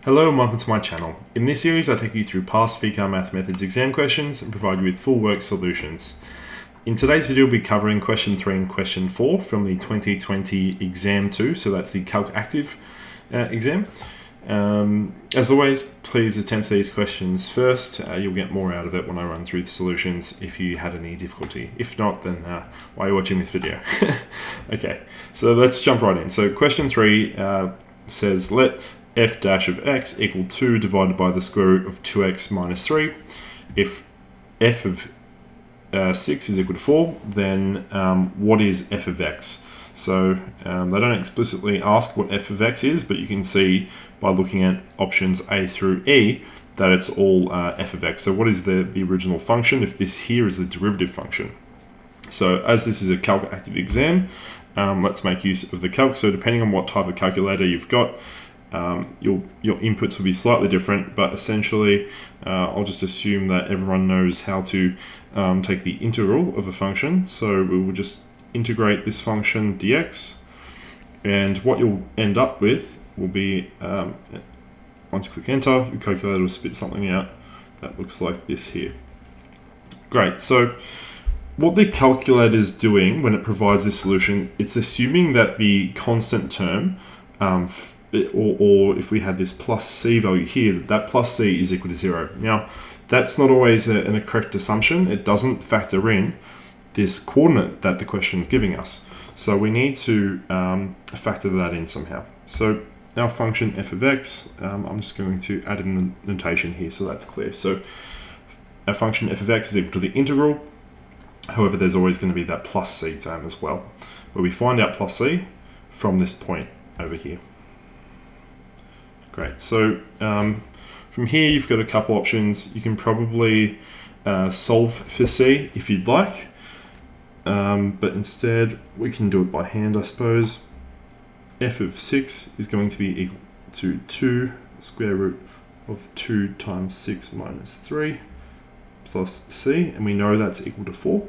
Hello and welcome to my channel. In this series I take you through past VCAA Maths Methods exam questions and provide you with full work solutions. In today's video we'll be covering question 3 and question 4 from the 2020 exam 2, so that's the Calc-active exam. As always, please attempt these questions first. You'll get more out of it when I run through the solutions if you had any difficulty. If not, then why are you watching this video? Okay, so let's jump right in. So question 3 says let f dash of x equal 2 divided by the square root of 2x minus 3. If f of 6 is equal to 4, then what is f of x? So they don't explicitly ask what f of x is, but you can see by looking at options A through E that it's all f of x. So what is the original function if this here is the derivative function? So as this is a Calc-active exam, let's make use of the calc. So depending on what type of calculator you've got, your inputs will be slightly different, but essentially I'll just assume that everyone knows how to take the integral of a function. So we will just integrate this function dx, and what you'll end up with will be, once you click enter, your calculator will spit something out that looks like this here. Great, so what the calculator is doing when it provides this solution, it's assuming that the constant term, or if we had this plus c value here, that plus c is equal to 0. Now, that's not always a correct assumption. It doesn't factor in this coordinate that the question is giving us. So we need to factor that in somehow. So our function f of x, I'm just going to add in the notation here so that's clear. So our function f of x is equal to the integral. However, there's always going to be that plus c term as well, where we find out plus c from this point over here. Great, so from here you've got a couple options. You can probably solve for c if you'd like, but instead we can do it by hand, I suppose. F of 6 is going to be equal to 2 square root of 2 times 6 minus 3 plus c, and we know that's equal to 4.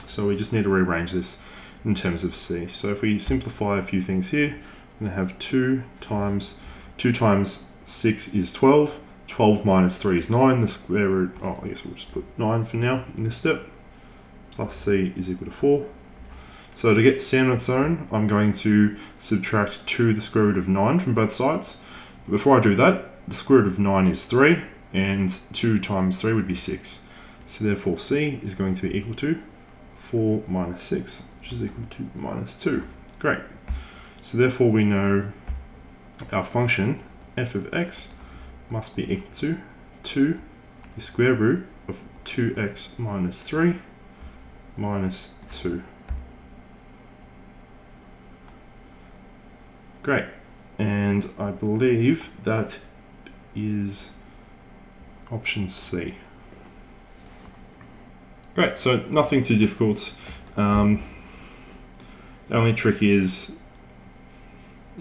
So we just need to rearrange this in terms of c. So if we simplify a few things here, we're going to have 2 times 6 is 12. 12 minus 3 is 9. The square root, I guess we'll just put 9 for now in this step. Plus c is equal to 4. So to get c on its own, I'm going to subtract 2 the square root of 9 from both sides. But before I do that, the square root of 9 is 3, and 2 times 3 would be 6. So therefore c is going to be equal to 4 minus 6, which is equal to minus 2. Great. So therefore we know our function f of x must be equal to 2 the square root of 2x minus 3 minus 2. Great, and I believe that is option C. Great, so nothing too difficult. The only trick is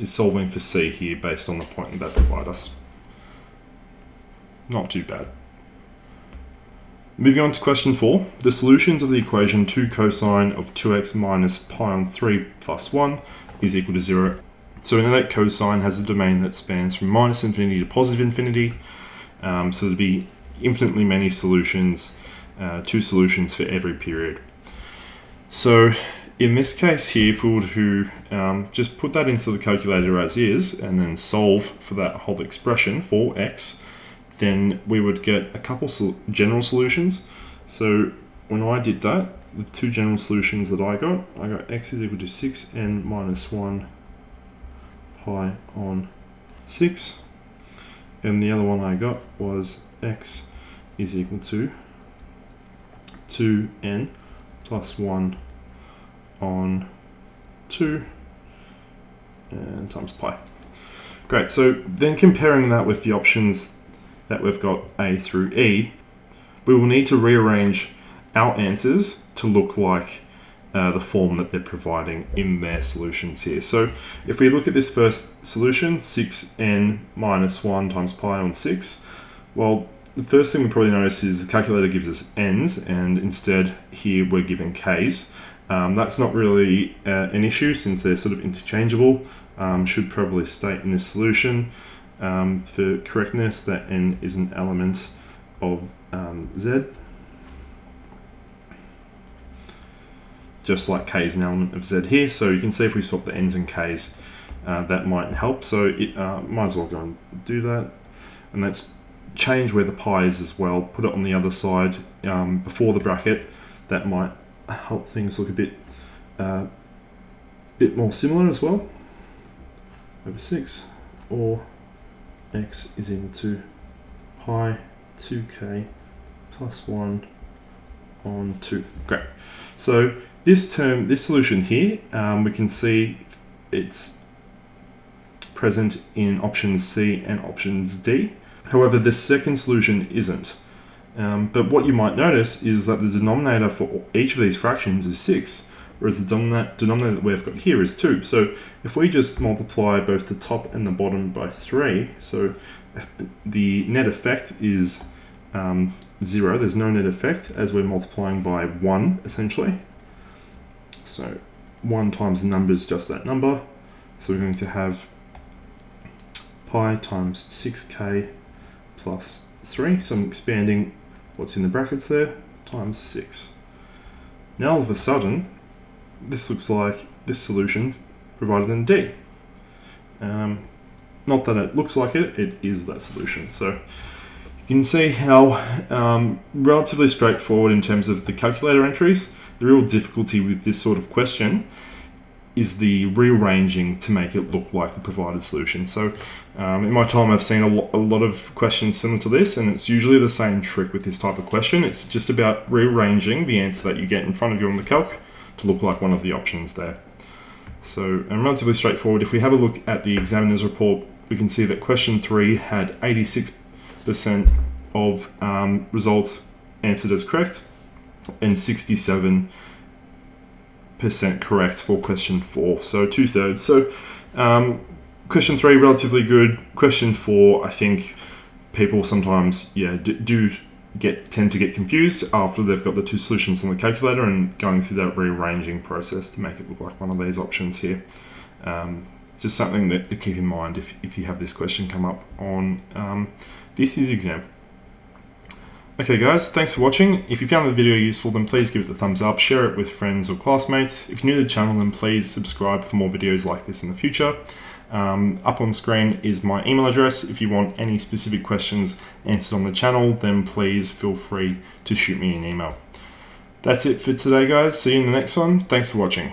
solving for C here based on the point that they provide us. Not too bad. Moving on to question 4. The solutions of the equation 2 cosine of 2x minus pi on 3 plus 1 is equal to 0. So we know that cosine has a domain that spans from minus infinity to positive infinity. So there'd be infinitely many solutions, 2 solutions for every period. So in this case here, if we were to just put that into the calculator as is and then solve for that whole expression for x, then we would get a couple general solutions. So when I did that, the 2 general solutions that I got x is equal to 6n minus 1 pi on 6, and the other one I got was x is equal to 2n plus 1 on 2 and times pi. Great, so then comparing that with the options that we've got A through E, we will need to rearrange our answers to look like the form that they're providing in their solutions here. So if we look at this first solution, 6n minus 1 times pi on 6, well, the first thing we probably notice is the calculator gives us n's, and instead here we're given k's. That's not really an issue since they're sort of interchangeable. Should probably state in this solution For correctness, that n is an element of z, just like k is an element of z here. So you can see if we swap the n's and k's, that might help. So it might as well go and do that. And let's change where the pi is as well. Put it on the other side before the bracket. That might help things look a bit more similar as well. Over 6, or x is equal to pi 2k plus 1 on 2. Great. So this solution here, we can see it's present in options C and options D. However, the second solution isn't. But what you might notice is that the denominator for each of these fractions is 6, whereas the denominator that we've got here is 2. So if we just multiply both the top and the bottom by 3, so the net effect is 0. There's no net effect as we're multiplying by 1, essentially. So 1 times the number is just that number. So we're going to have pi times 6k plus 3. So I'm expanding what's in the brackets there, times 6. Now all of a sudden, this looks like this solution provided in D. Not that it looks like it, it is that solution. So you can see how relatively straightforward in terms of the calculator entries. The real difficulty with this sort of question is the rearranging to make it look like the provided solution. So in my time I've seen a lot of questions similar to this, and it's usually the same trick with this type of question. It's just about rearranging the answer that you get in front of you on the calc to look like one of the options there. So relatively straightforward. If we have a look at the examiner's report, we can see that question 3 had 86% of results answered as correct and 67% correct for question 4, so 2/3. So question 3 relatively good. Question 4, I think people sometimes tend to get confused after they've got the two solutions on the calculator and going through that rearranging process to make it look like one of these options here. Just something that to keep in mind if you have this question come up on this year's exam. Okay guys, thanks for watching. If you found the video useful, then please give it a thumbs up, share it with friends or classmates. If you're new to the channel, then please subscribe for more videos like this in the future. Up on screen is my email address. If you want any specific questions answered on the channel, then please feel free to shoot me an email. That's it for today guys. See you in the next one. Thanks for watching.